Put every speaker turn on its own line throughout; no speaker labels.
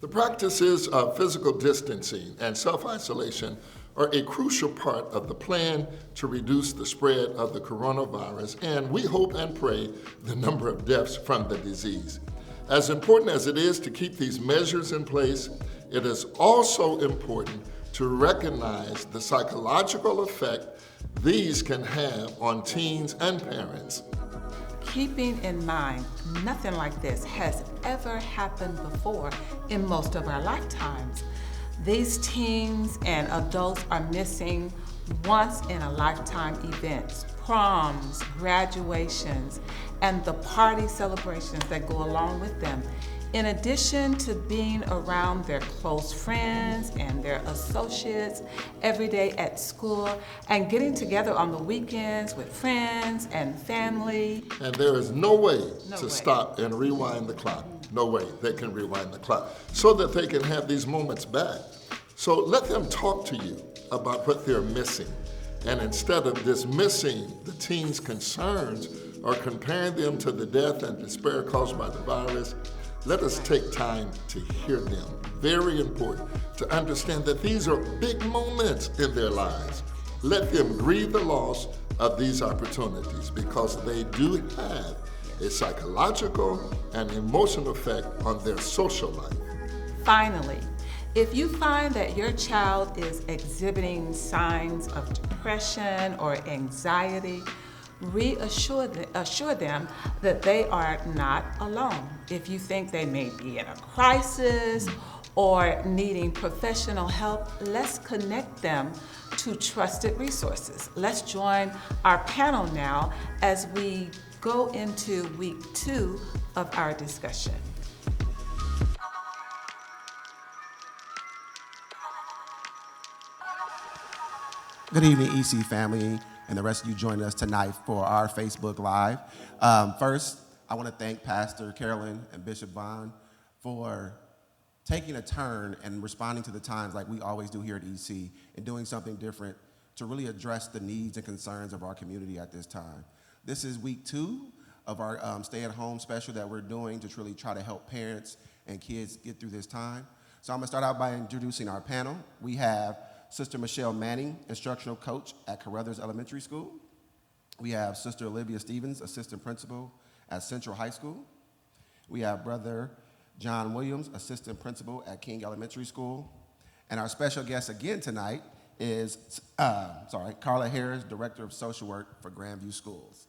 The practices of physical distancing and self-isolation are a crucial part of the plan to reduce the spread of the coronavirus, and we hope and pray the number of deaths from the disease. As important as it is to keep these measures in place, it is also important to recognize the psychological effect these can have on teens and parents.
Keeping in mind, nothing like this has ever happened before in most of our lifetimes. These teens and adults are missing once-in-a-lifetime events, proms, graduations, and the party celebrations that go along with them. In addition to being around their close friends and their associates every day at school and getting together on the weekends with friends and family.
And there is no way to stop and rewind the clock. No way they can rewind the clock so that they can have these moments back. So let them talk to you about what they're missing. And instead of dismissing the teens' concerns or comparing them to the death and despair caused by the virus, let us take time to hear them. Very important to understand that these are big moments in their lives. Let them grieve the loss of these opportunities because they do have a psychological and emotional effect on their social life.
Finally, if you find that your child is exhibiting signs of depression or anxiety, assure them that they are not alone. If you think they may be in a crisis or needing professional help, let's connect them to trusted resources. Let's join our panel now as we go into week 2 of our discussion.
Good evening, EC family, and the rest of you joining us tonight for our Facebook Live. First, I want to thank Pastor Carolyn and Bishop Vaughn for taking a turn and responding to the times like we always do here at EC and doing something different to really address the needs and concerns of our community at this time. This is week 2 of our stay-at-home special that we're doing to really try to help parents and kids get through this time. So I'm going to start out by introducing our panel. We have Sister Michelle Manning, instructional coach at Carruthers Elementary School. We have Sister Olivia Stevens, assistant principal at Central High School. We have Brother John Williams, assistant principal at King Elementary School. And our special guest again tonight is, CARLA Harris, director of social work for Grandview Schools.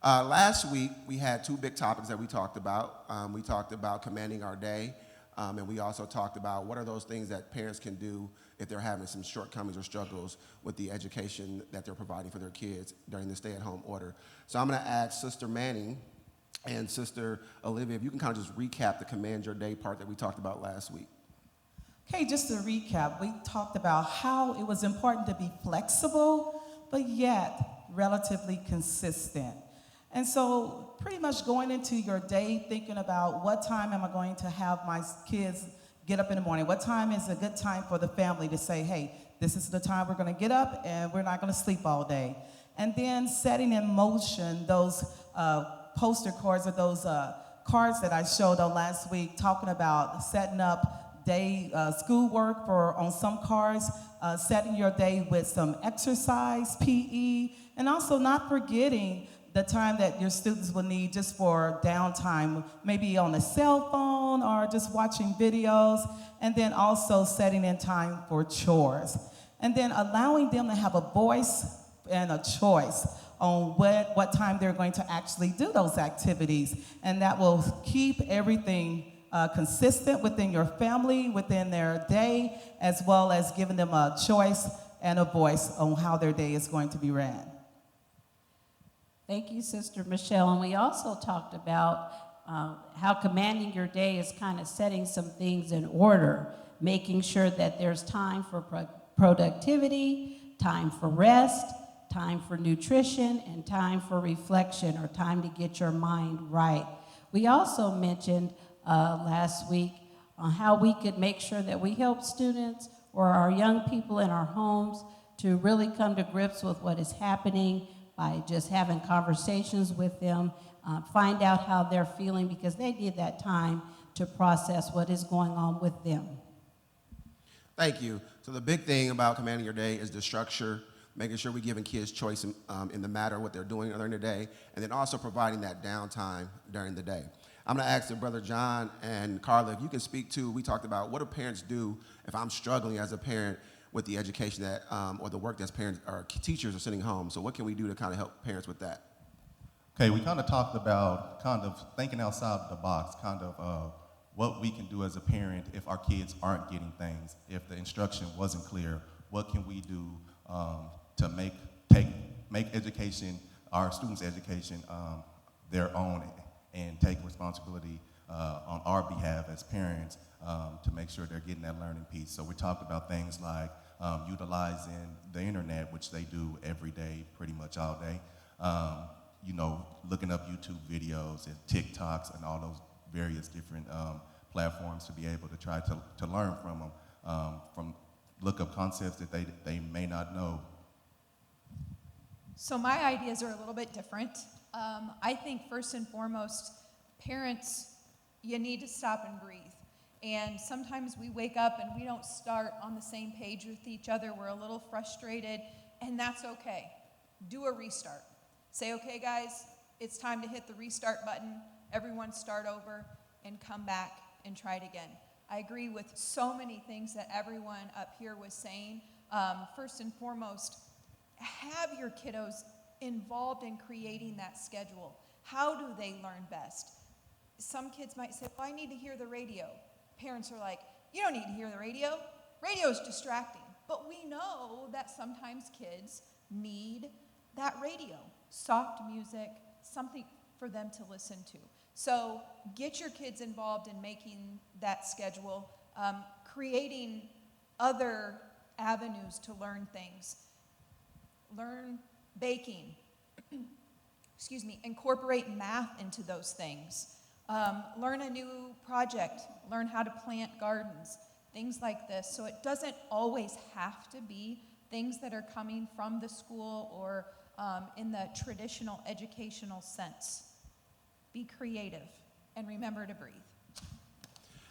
Last week, we had 2 big topics that we talked about. We talked about commanding our day, and we also talked about what are those things that parents can do if they're having some shortcomings or struggles with the education that they're providing for their kids during the stay-at-home order. So I'm going to ask Sister Manning and Sister Olivia, if you can kind of just recap the Command Your Day part that we talked about last week.
Okay, just to recap, we talked about how it was important to be flexible, but yet relatively consistent. And so pretty much going into your day thinking about what time am I going to have my kids get up in the morning? What time is a good time for the family to say, hey, this is the time we're going to get up and we're not going to sleep all day. And then setting in motion those poster cards or those cards that I showed on last week, talking about setting up day schoolwork on some cards, setting your day with some exercise, PE, and also not forgetting the time that your students will need just for downtime, maybe on a cell phone or just watching videos, and then also setting in time for chores. And then allowing them to have a voice and a choice on what time they're going to actually do those activities. And that will keep everything consistent within your family, within their day, as well as giving them a choice and a voice on how their day is going to be ran.
Thank you, Sister Michelle. And we also talked about how commanding your day is kind of setting some things in order, making sure that there's time for productivity, time for rest, time for nutrition, and time for reflection or time to get your mind right. We also mentioned last week on how we could make sure that we help students or our young people in our homes to really come to grips with what is happening by just having conversations with them, find out how they're feeling, because they need that time to process what is going on with them.
Thank you. So the big thing about commanding your day is the structure, making sure we're giving kids choice in the matter of what they're doing during the day, and then also providing that downtime during the day. I'm going to ask Brother John and Carla if you can speak to, we talked about what do parents do if I'm struggling as a parent with the education that, or the work that parents or teachers are sending home. So what can we do to kind of help parents with that?
Okay, we kind of talked about kind of thinking outside the box, kind of what we can do as a parent if our kids aren't getting things, if the instruction wasn't clear, what can we do to make education, our students' education, their own and take responsibility on our behalf as parents to make sure they're getting that learning piece. So we talked about things like utilizing the internet, which they do every day, pretty much all day. You know, looking up YouTube videos and TikToks and all those various different platforms to be able to try to learn from look up concepts that they may not know.
So my ideas are a little bit different. I think first and foremost, parents, you need to stop and breathe. And sometimes we wake up and we don't start on the same page with each other. We're a little frustrated, and that's okay. Do a restart. Say, okay, guys, it's time to hit the restart button. Everyone start over and come back and try it again. I agree with so many things that everyone up here was saying. First and foremost, have your kiddos involved in creating that schedule. How do they learn best? Some kids might say, well, I need to hear the radio. Parents are like, you don't need to hear the radio. Radio is distracting. But we know that sometimes kids need that radio, soft music, something for them to listen to. So get your kids involved in making that schedule, creating other avenues to learn things. Learn baking, incorporate math into those things. Learn a new project, learn how to plant gardens, things like this. So it doesn't always have to be things that are coming from the school or in the traditional educational sense. Be creative and remember to breathe.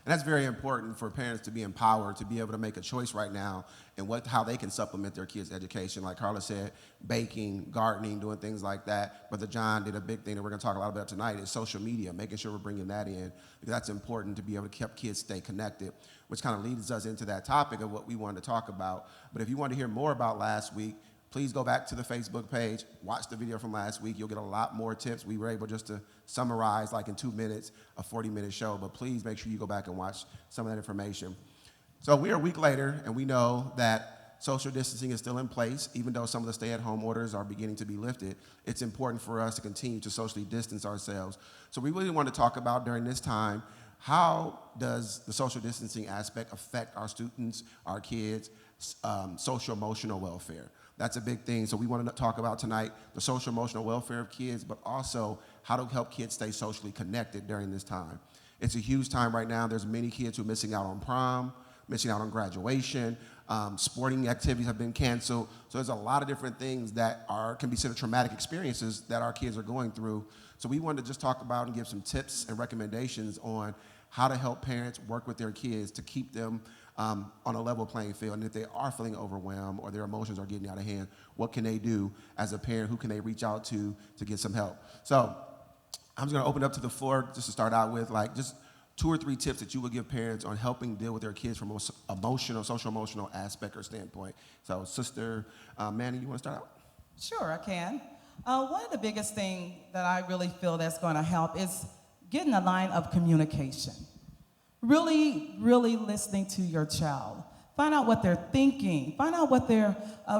And that's very important for parents to be empowered, to be able to make a choice right now and how they can supplement their kids' education. Like Carla said, baking, gardening, doing things like that. Brother John did a big thing that we're going to talk a lot about tonight is social media, making sure we're bringing that in, because that's important to be able to help kids stay connected, which kind of leads us into that topic of what we wanted to talk about. But if you want to hear more about last week, please go back to the Facebook page, watch the video from last week. You'll get a lot more tips. We were able just to summarize, like in 2 minutes, a 40-minute show, but please make sure you go back and watch some of that information. So we're a week later, and we know that social distancing is still in place. Even though some of the stay-at-home orders are beginning to be lifted, it's important for us to continue to socially distance ourselves. So we really want to talk about during this time, how does the social distancing aspect affect our students, our kids' social-emotional welfare? That's a big thing. So we want to talk about tonight the social emotional welfare of kids, but also how to help kids stay socially connected during this time. It's a huge time right now. There's many kids who are missing out on prom, missing out on graduation. Sporting activities have been canceled. So there's a lot of different things that can be considered traumatic experiences that our kids are going through. So we wanted to just talk about and give some tips and recommendations on how to help parents work with their kids to keep them on a level playing field. And if they are feeling overwhelmed or their emotions are getting out of hand, what can they do as a parent? Who can they reach out to get some help? So I'm just going to open up to the floor just to start out with, like, just 2 or 3 tips that you would give parents on helping deal with their kids from a social emotional aspect or standpoint. So Sister Manny, you want to start out?
Sure, I can. One of the biggest things that I really feel that's going to help is getting a line of communication. Really, really listening to your child. Find out what they're thinking. Find out what they're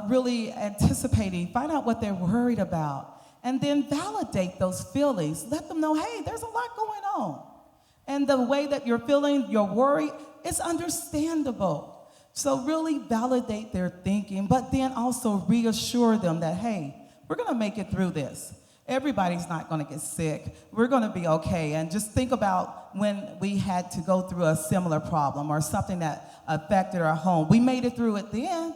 really anticipating. Find out what they're worried about. And then validate those feelings. Let them know, hey, there's a lot going on. And the way that you're feeling, you're worried, it's understandable. So really validate their thinking, but then also reassure them that, hey, we're going to make it through this. Everybody's not going to get sick. We're going to be okay. And just think about when we had to go through a similar problem or something that affected our home. We made it through it then.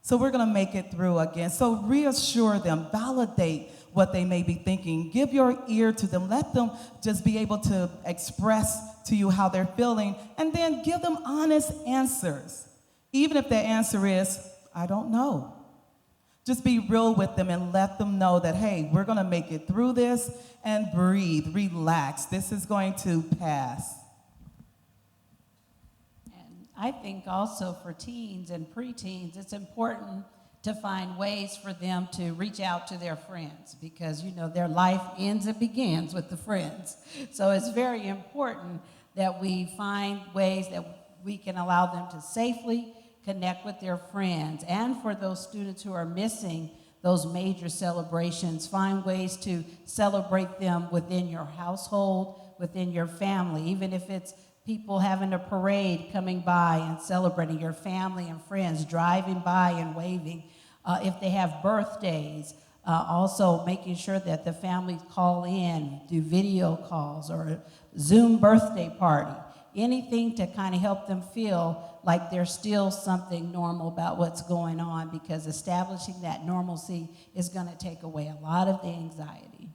So we're going to make it through again. So reassure them, validate what they may be thinking. Give your ear to them. Let them just be able to express to you how they're feeling, and then give them honest answers. Even if their answer is, I don't know. Just be real with them and let them know that, hey, we're going to make it through this, and breathe, relax. This is going to pass.
And I think also for teens and preteens, it's important to find ways for them to reach out to their friends, because their life ends and begins with the friends. So it's very important that we find ways that we can allow them to safely connect with their friends. And for those students who are missing those major celebrations, find ways to celebrate them within your household, within your family, even if it's people having a parade coming by and celebrating, your family and friends driving by and waving. If they have birthdays, also making sure that the families call in, do video calls or a Zoom birthday party, anything to kind of help them feel like there's still something normal about what's going on, because establishing that normalcy is going to take away a lot of the anxiety.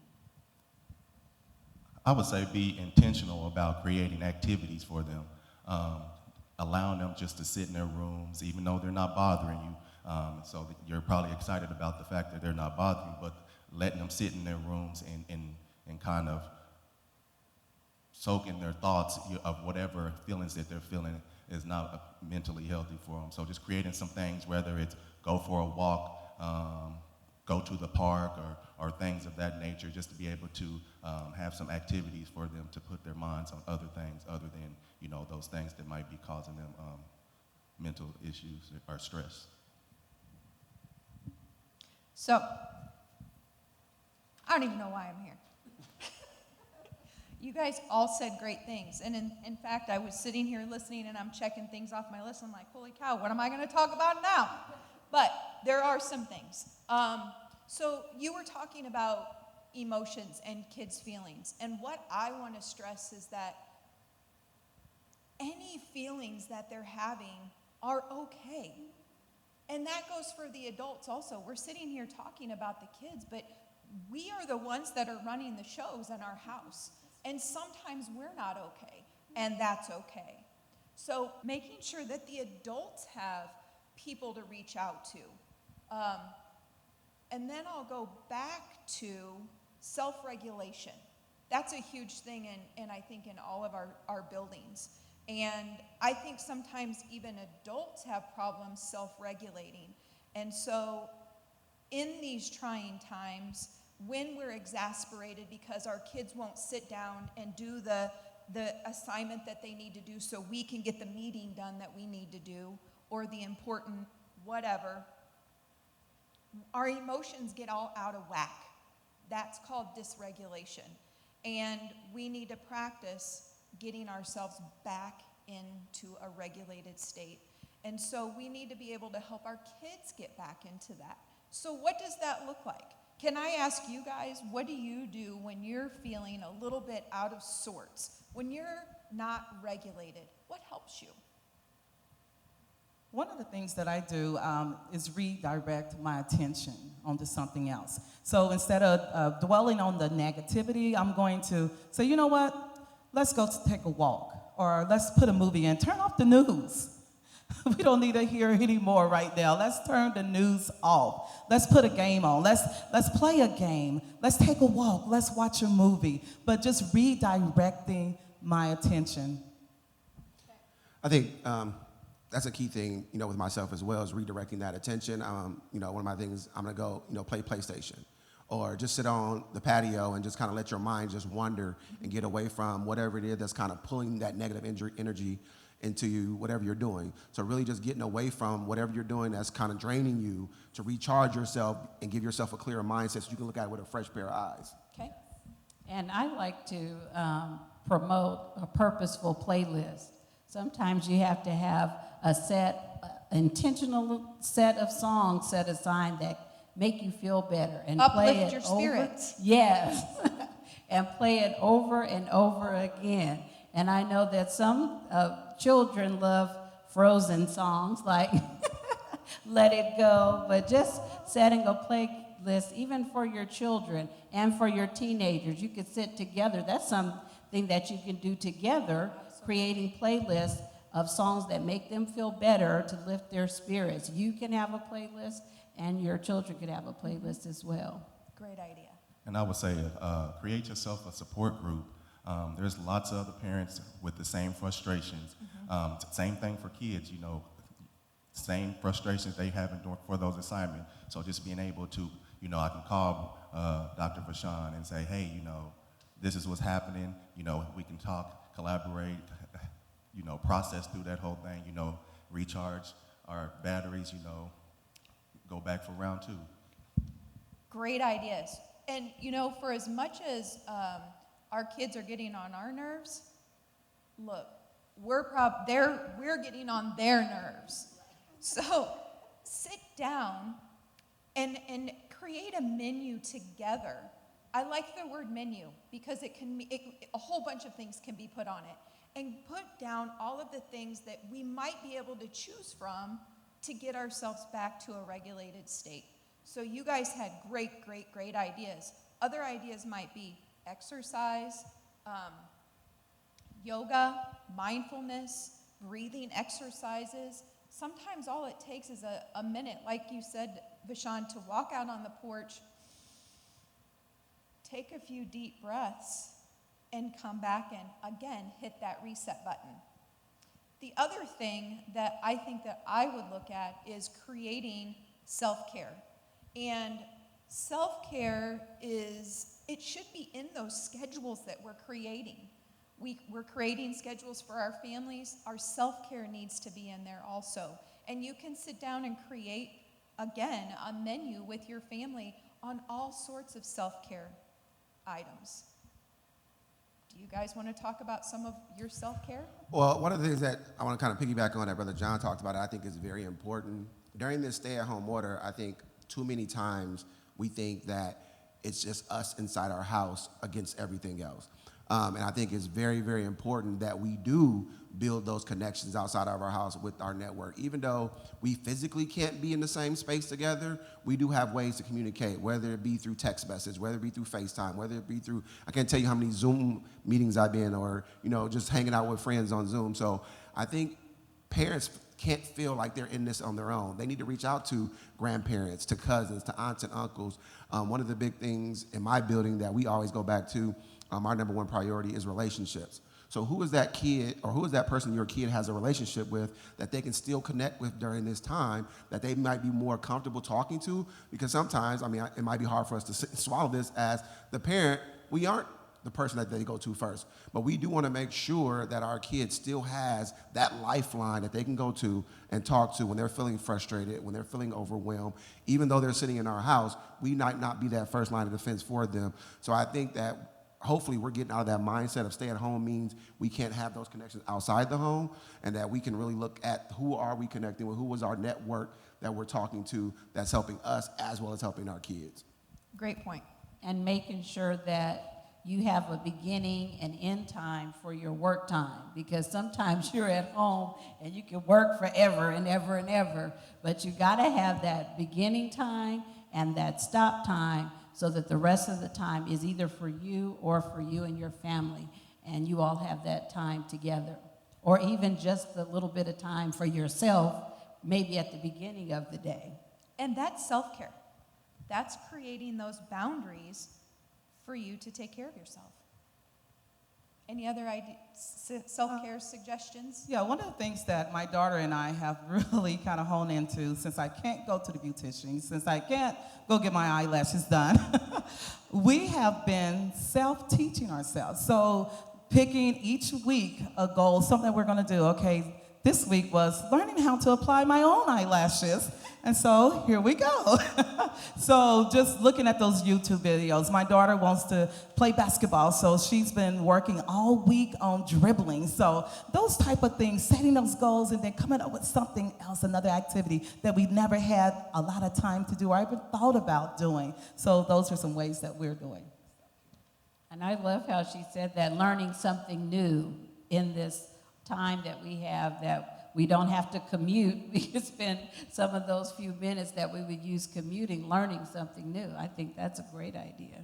I would say be intentional about creating activities for them, allowing them just to sit in their rooms, even though they're not bothering you. So that you're probably excited about the fact that they're not bothering you, but letting them sit in their rooms and kind of soak in their thoughts of whatever feelings that they're feeling is not mentally healthy for them. So just creating some things, whether it's go for a walk, go to the park, or things of that nature, just to be able to have some activities for them to put their minds on other things other than those things that might be causing them mental issues or stress.
So, I don't even know why I'm here. You guys all said great things. And in fact, I was sitting here listening and I'm checking things off my list. I'm like, holy cow, what am I going to talk about now? But there are some things. So you were talking about emotions and kids' feelings. And what I want to stress is that any feelings that they're having are okay. And that goes for the adults also. We're sitting here talking about the kids, but we are the ones that are running the shows in our house. And sometimes we're not okay, and that's okay. So making sure that the adults have people to reach out to. And then I'll go back to self-regulation. That's a huge thing I think in all of our buildings. And I think sometimes even adults have problems self-regulating. And so in these trying times, when we're exasperated because our kids won't sit down and do the assignment that they need to do so we can get the meeting done that we need to do, or the important whatever, our emotions get all out of whack. That's called dysregulation. And we need to practice getting ourselves back into a regulated state. And so we need to be able to help our kids get back into that. So what does that look like? Can I ask you guys, what do you do when you're feeling a little bit out of sorts? When you're not regulated, what helps you?
One of the things that I do is redirect my attention onto something else. So instead of dwelling on the negativity, I'm going to say, you know what? Let's go take a walk, or let's put a movie in. Turn off the news. We don't need to hear anymore right now. Let's turn the news off. Let's put a game on. Let's play a game. Let's take a walk. Let's watch a movie. But just redirecting my attention.
I think that's a key thing, with myself as well, is redirecting that attention. One of my things, I'm gonna go, play PlayStation, or just sit on the patio and just kind of let your mind just wander and get away from whatever it is that's kind of pulling that negative energy into you, whatever you're doing. So really just getting away from whatever you're doing that's kind of draining you, to recharge yourself and give yourself a clearer mindset so you can look at it with a fresh pair of eyes.
Okay.
And I like to promote a purposeful playlist. Sometimes you have to have intentional set of songs set aside that make you feel better, and
uplift
play it
your
over.
spirits.
Yes, and play it over and over again. And I know that some children love Frozen songs, like let it go. But just setting a playlist, even for your children and for your teenagers, you could sit together. That's something that you can do together, creating playlists of songs that make them feel better to lift their spirits. You can have a playlist, and your children can have a playlist as well.
Great idea.
And I would say, create yourself a support group. There's lots of other parents with the same frustrations. Same thing for kids, you know, same frustrations they have for those assignments. So just being able to, you know, I can call Dr. Vashon and say, hey, you know, this is what's happening. You know, we can talk, collaborate, you know, process through that whole thing, you know, recharge our batteries, you know, go back for round 2.
Great ideas. And, you know, for as much as our kids are getting on our nerves, look, we're getting on their nerves. So sit down and create a menu together. I like the word menu because a whole bunch of things can be put on it. And put down all of the things that we might be able to choose from to get ourselves back to a regulated state. So you guys had great ideas. Other ideas might be exercise, yoga, mindfulness, breathing exercises. Sometimes all it takes is a minute, like you said, Vashon, to walk out on the porch, take a few deep breaths, and come back and, again, hit that reset button. The other thing that I think that I would look at is creating self-care. And self-care it should be in those schedules that we're creating. We're creating schedules for our families. Our self-care needs to be in there also. And you can sit down and create, again, a menu with your family on all sorts of self-care items. Do you guys want to talk about some of your self-care?
Well, one of the things that I want to kind of piggyback on that Brother John talked about, I think is very important. During this stay-at-home order, I think too many times we think that it's just us inside our house against everything else. And I think it's very, very important that we do build those connections outside of our house with our network. Even though we physically can't be in the same space together, we do have ways to communicate, whether it be through text message, whether it be through FaceTime, whether it be through, I can't tell you how many Zoom meetings I've been, or, you know, just hanging out with friends on Zoom. So I think parents can't feel like they're in this on their own. They need to reach out to grandparents, to cousins, to aunts and uncles. One of the big things in my building that we always go back to, our number one priority is relationships. So who is that kid, or who is that person your kid has a relationship with that they can still connect with during this time, that they might be more comfortable talking to? Because sometimes, I mean, it might be hard for us to swallow this as the parent. We aren't the person that they go to first. But we do want to make sure that our kid still has that lifeline that they can go to and talk to when they're feeling frustrated, when they're feeling overwhelmed. Even though they're sitting in our house, we might not be that first line of defense for them. So I think that hopefully we're getting out of that mindset of stay at home means we can't have those connections outside the home, and that we can really look at who are we connecting with, who was our network that we're talking to that's helping us as well as helping our kids.
Great point.
And making sure that you have a beginning and end time for your work time, because sometimes you're at home and you can work forever and ever and ever, but you gotta have that beginning time and that stop time so that the rest of the time is either for you or for you and your family, and you all have that time together. Or even just a little bit of time for yourself, maybe at the beginning of the day.
And that's self-care. That's creating those boundaries for you to take care of yourself. Any other self-care suggestions?
Yeah, one of the things that my daughter and I have really kind of honed into, since I can't go to the beautician, since I can't go get my eyelashes done, we have been self-teaching ourselves. So picking each week a goal, something we're going to do. Okay, this week was learning how to apply my own eyelashes. And so here we go. So just looking at those YouTube videos, my daughter wants to play basketball, so she's been working all week on dribbling. So those type of things, setting those goals and then coming up with something else, another activity that we never had a lot of time to do or even thought about doing. So those are some ways that we're doing.
And I love how she said that learning something new in this time that we have, that we don't have to commute. We could spend some of those few minutes that we would use commuting learning something new. I think that's a great idea.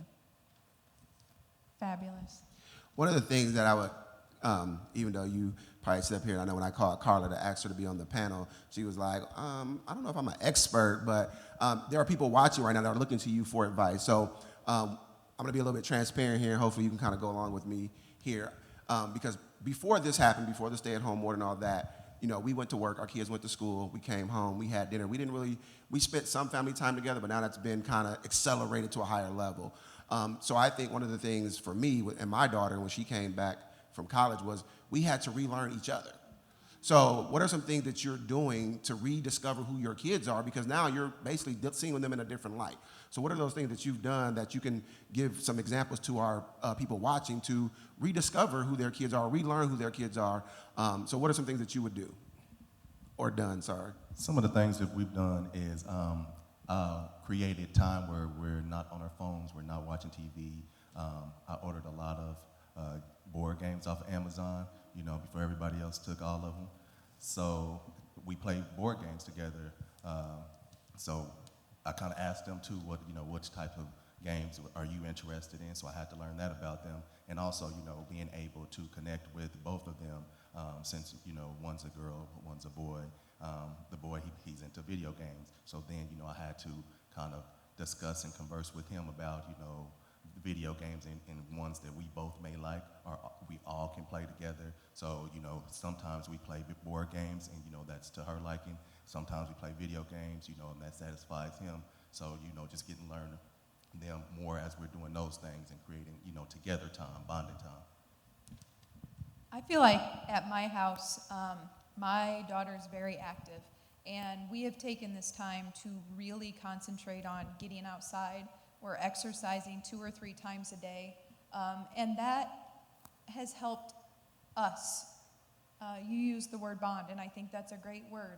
Fabulous.
One of the things that I would, even though you probably sit up here, I know when I called Carla to ask her to be on the panel, she was like, I don't know if I'm an expert, but there are people watching right now that are looking to you for advice. So I'm going to be a little bit transparent here. Hopefully you can kind of go along with me here. Because before this happened, before the stay-at-home order and all that, you know, we went to work, our kids went to school, we came home, we had dinner. We spent some family time together, but now that's been kind of accelerated to a higher level. So I think one of the things for me and my daughter when she came back from college was we had to relearn each other. So what are some things that you're doing to rediscover who your kids are? Because now you're basically seeing them in a different light. So what are those things that you've done that you can give some examples to our people watching to rediscover who their kids are, relearn who their kids are? So what are some things that you would do or done, sorry?
Some of the things that we've done is created time where we're not on our phones, we're not watching TV. I ordered a lot of board games off of Amazon, you know, before everybody else took all of them. So we played board games together. So I kind of asked them too, which type of games are you interested in? So I had to learn that about them. And also, being able to connect with both of them, since, one's a girl, one's a boy. The boy, he's into video games. So then, I had to kind of discuss and converse with him about, video games and ones that we both may like, or we all can play together. So, sometimes we play board games and, that's to her liking. Sometimes we play video games, and that satisfies him. So, just getting to learn them more as we're doing those things and creating, together time, bonding time.
I feel like at my house, my daughter is very active, and we have taken this time to really concentrate on getting outside. We're exercising 2 or 3 times a day, and that has helped us. You use the word bond, and I think that's a great word.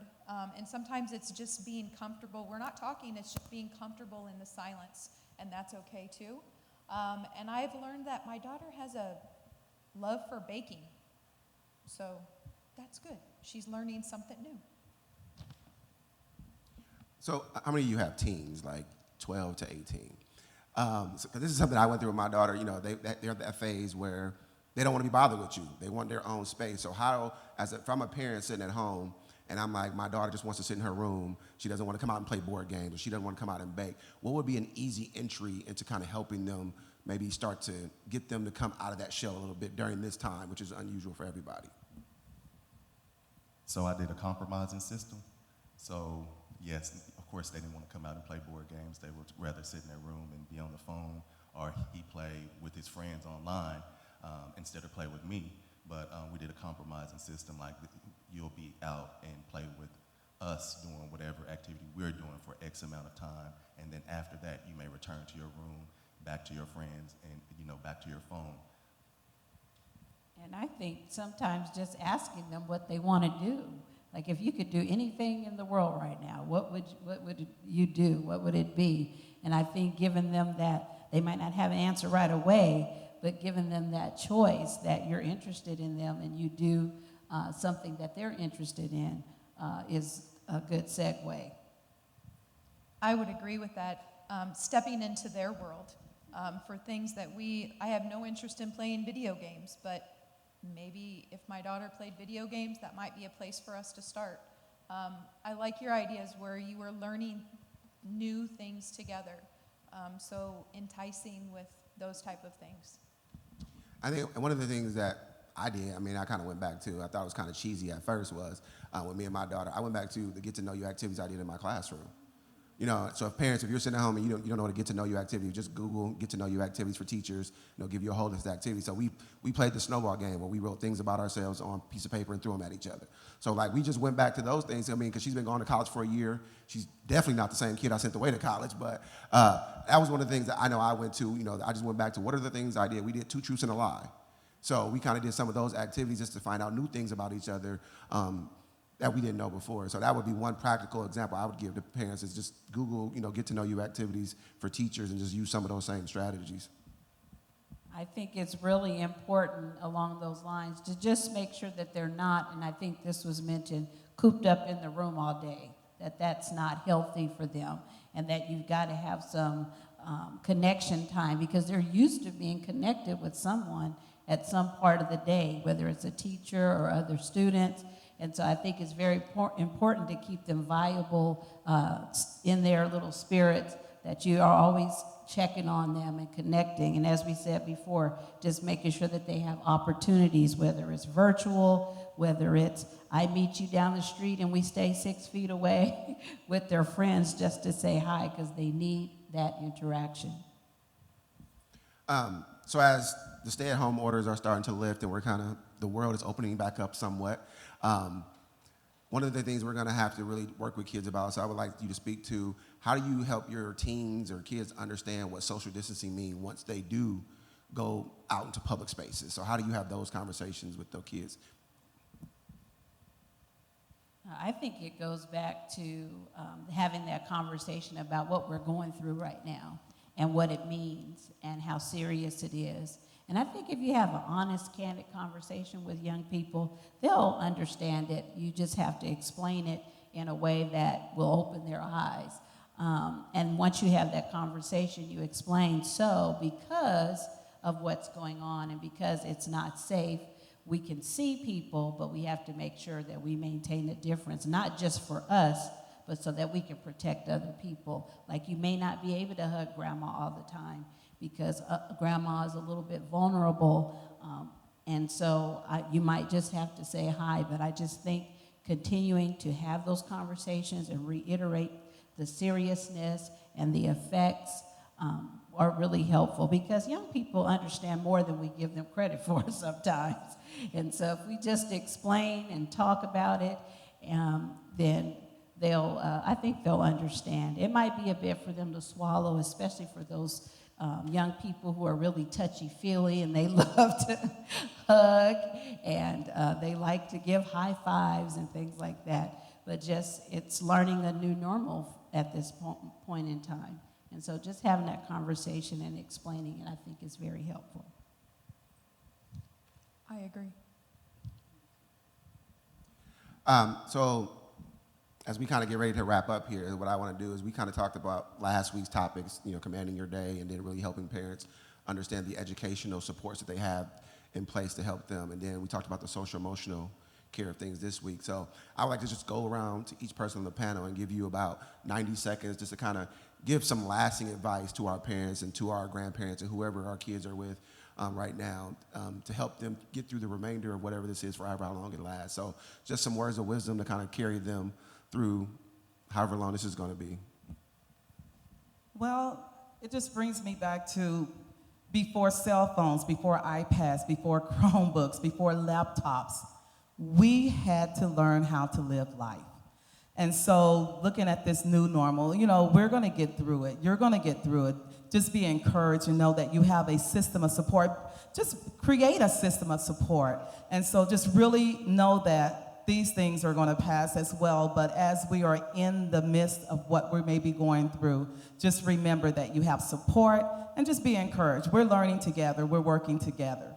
And sometimes it's just being comfortable. We're not talking, it's just being comfortable in the silence, and that's okay too. And I've learned that my daughter has a love for baking, so that's good. She's learning something new.
So how many of you have teens, like 12 to 18? Because this is something I went through with my daughter. They're at that phase where they don't want to be bothered with you. They want their own space. So how, if I'm a parent sitting at home and I'm like, my daughter just wants to sit in her room, she doesn't want to come out and play board games, or she doesn't want to come out and bake, what would be an easy entry into kind of helping them maybe start to get them to come out of that shell a little bit during this time, which is unusual for everybody?
So I did a compromising system. So yes, of course they didn't want to come out and play board games. They would rather sit in their room and be on the phone, or he play with his friends online instead of play with me. But we did a compromising system, like you'll be out and play with us doing whatever activity we're doing for X amount of time, and then after that you may return to your room, back to your friends, and back to your phone.
And I think sometimes just asking them what they want to do. Like if you could do anything in the world right now, what would you do? What would it be? And I think giving them that, they might not have an answer right away, but giving them that choice that you're interested in them and you do something that they're interested in is a good segue.
I would agree with that. Stepping into their world for things that I have no interest in playing video games, but maybe if my daughter played video games, that might be a place for us to start. I like your ideas where you were learning new things together. So enticing with those type of things.
I think one of the things that I did, I kind of went back to, I thought it was kind of cheesy at first, was with me and my daughter, I went back to the get to know you activities I did in my classroom. So if parents, if you're sitting at home and you don't know what a get to know you activity, just Google get to know you activities for teachers, give you a whole list of activities. So we played the snowball game where we wrote things about ourselves on a piece of paper and threw them at each other. So like we just went back to those things, because she's been going to college for a year. She's definitely not the same kid I sent away to college, but that was one of the things that I know I went to, I just went back to what are the things I did. We did 2 truths and a lie. So we kind of did some of those activities just to find out new things about each other that we didn't know before. So that would be one practical example I would give to parents is just Google, get to know you activities for teachers and just use some of those same strategies.
I think it's really important along those lines to just make sure that they're not, and I think this was mentioned, cooped up in the room all day, that that's not healthy for them, and that you've got to have some connection time, because they're used to being connected with someone at some part of the day, whether it's a teacher or other students. And so I think it's very important to keep them viable in their little spirits, that you are always checking on them and connecting. And as we said before, just making sure that they have opportunities, whether it's virtual, whether it's I meet you down the street and we stay 6 feet away with their friends just to say hi, because they need that interaction.
So as the stay-at-home orders are starting to lift and the world is opening back up somewhat, one of the things we're going to have to really work with kids about, so I would like you to speak to, how do you help your teens or kids understand what social distancing means once they do go out into public spaces? So how do you have those conversations with those kids?
I think it goes back to having that conversation about what we're going through right now and what it means and how serious it is. And I think if you have an honest, candid conversation with young people, they'll understand it. You just have to explain it in a way that will open their eyes. And once you have that conversation, you explain, so because of what's going on and because it's not safe, we can see people, but we have to make sure that we maintain the difference, not just for us, but so that we can protect other people. Like, you may not be able to hug grandma all the time because grandma is a little bit vulnerable, and so you might just have to say hi. But I just think continuing to have those conversations and reiterate the seriousness and the effects are really helpful, because young people understand more than we give them credit for sometimes. And so if we just explain and talk about it, then I think they'll understand. It might be a bit for them to swallow, especially for those young people who are really touchy-feely and they love to hug and they like to give high fives and things like that. But just, it's learning a new normal at this point in time. And so just having that conversation and explaining it, I think, is very helpful.
I agree.
So as we kind of get ready to wrap up here, what I want to do is we kind of talked about last week's topics, commanding your day, and then really helping parents understand the educational supports that they have in place to help them. And then we talked about the social emotional care of things this week. So I would like to just go around to each person on the panel and give you about 90 seconds just to kind of give some lasting advice to our parents and to our grandparents and whoever our kids are with right now, to help them get through the remainder of whatever this is for however long it lasts. So just some words of wisdom to kind of carry them through however long this is going to be.
Well, it just brings me back to before cell phones, before iPads, before Chromebooks, before laptops, we had to learn how to live life. And so looking at this new normal, we're going to get through it. You're going to get through it. Just be encouraged and know that you have a system of support. Just create a system of support. And so just really know that these things are going to pass as well. But as we are in the midst of what we may be going through, just remember that you have support and just be encouraged. We're learning together. We're working together.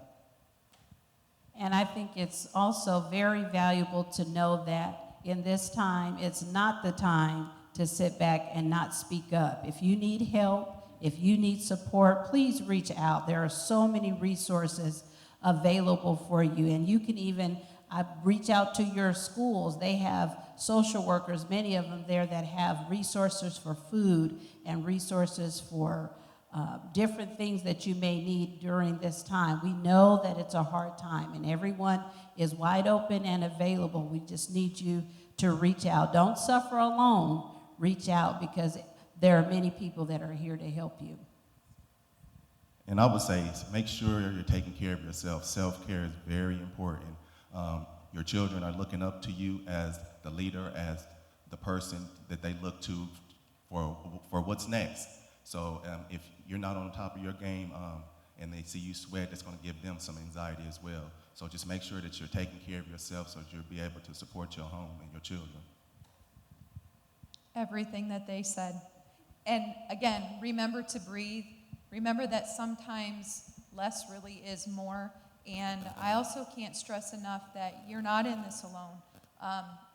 And I think it's also very valuable to know that in this time, it's not the time to sit back and not speak up. If you need help, if you need support, please reach out. There are so many resources available for you. And you can even reach out to your schools. They have social workers, many of them there, that have resources for food and resources for different things that you may need during this time. We know that it's a hard time and everyone is wide open and available. We just need you to reach out. Don't suffer alone. Reach out, because there are many people that are here to help you.
And I would say, make sure you're taking care of yourself. Self-care is very important. Your children are looking up to you as the leader, as the person that they look to for what's next. So if you're not on top of your game and they see you sweat, that's going to give them some anxiety as well. So just make sure that you're taking care of yourself so that you'll be able to support your home and your children.
Everything that they said. And again, remember to breathe. Remember that sometimes less really is more. And I also can't stress enough that you're not in this alone.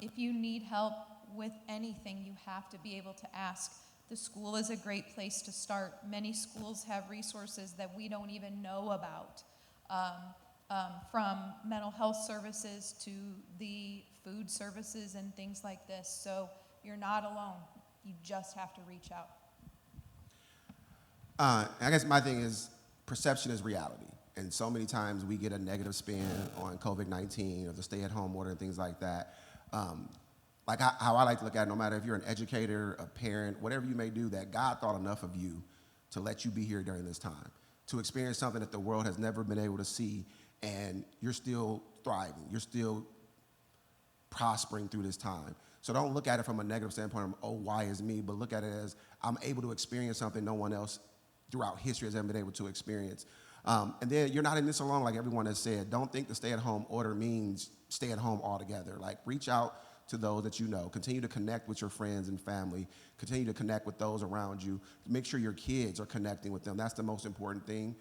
If you need help with anything, you have to be able to ask. The school is a great place to start. Many schools have resources that we don't even know about, from mental health services to the food services and things like this. So you're not alone. You just have to reach out.
I guess my thing is perception is reality. And so many times we get a negative spin on COVID-19 or the stay-at-home order and things like that. Like how I like to look at it, no matter if you're an educator, a parent, whatever you may do, that God thought enough of you to let you be here during this time, to experience something that the world has never been able to see, and you're still thriving. You're still prospering through this time. So don't look at it from a negative standpoint of, oh, why is me? But look at it as I'm able to experience something no one else throughout history has ever been able to experience. And then you're not in this alone, like everyone has said. Don't think the stay-at-home order means stay at home altogether. Like, reach out to those that you know. Continue to connect with your friends and family. Continue to connect with those around you. Make sure your kids are connecting with them. That's the most important thing.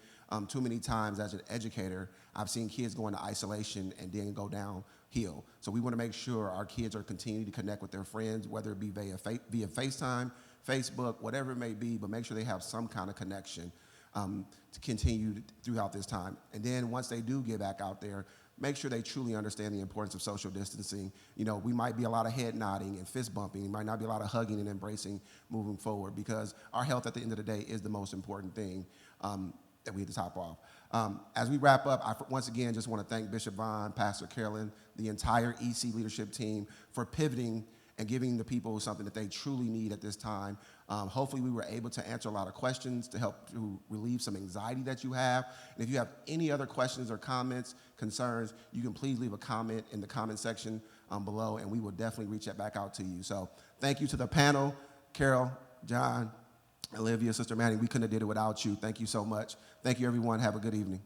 Too many times as an educator, I've seen kids go into isolation and then go downhill. So we want to make sure our kids are continuing to connect with their friends, whether it be via FaceTime, Facebook, whatever it may be, but make sure they have some kind of connection to continue throughout this time. And then once they do get back out there, make sure they truly understand the importance of social distancing. You know, we might be a lot of head nodding and fist bumping. It might not be a lot of hugging and embracing moving forward, because our health at the end of the day is the most important thing that we have to top off. As we wrap up, I once again just want to thank Bishop Vaughn, Pastor Carolyn, the entire EC leadership team for pivoting and giving the people something that they truly need at this time. Hopefully we were able to answer a lot of questions to help to relieve some anxiety that you have. And if you have any other questions or comments, concerns, you can please leave a comment in the comment section below, and we will definitely reach back out to you. So thank you to the panel, Carol, John, Olivia, Sister Manny. We couldn't have did it without you. Thank you so much. Thank you, everyone. Have a good evening.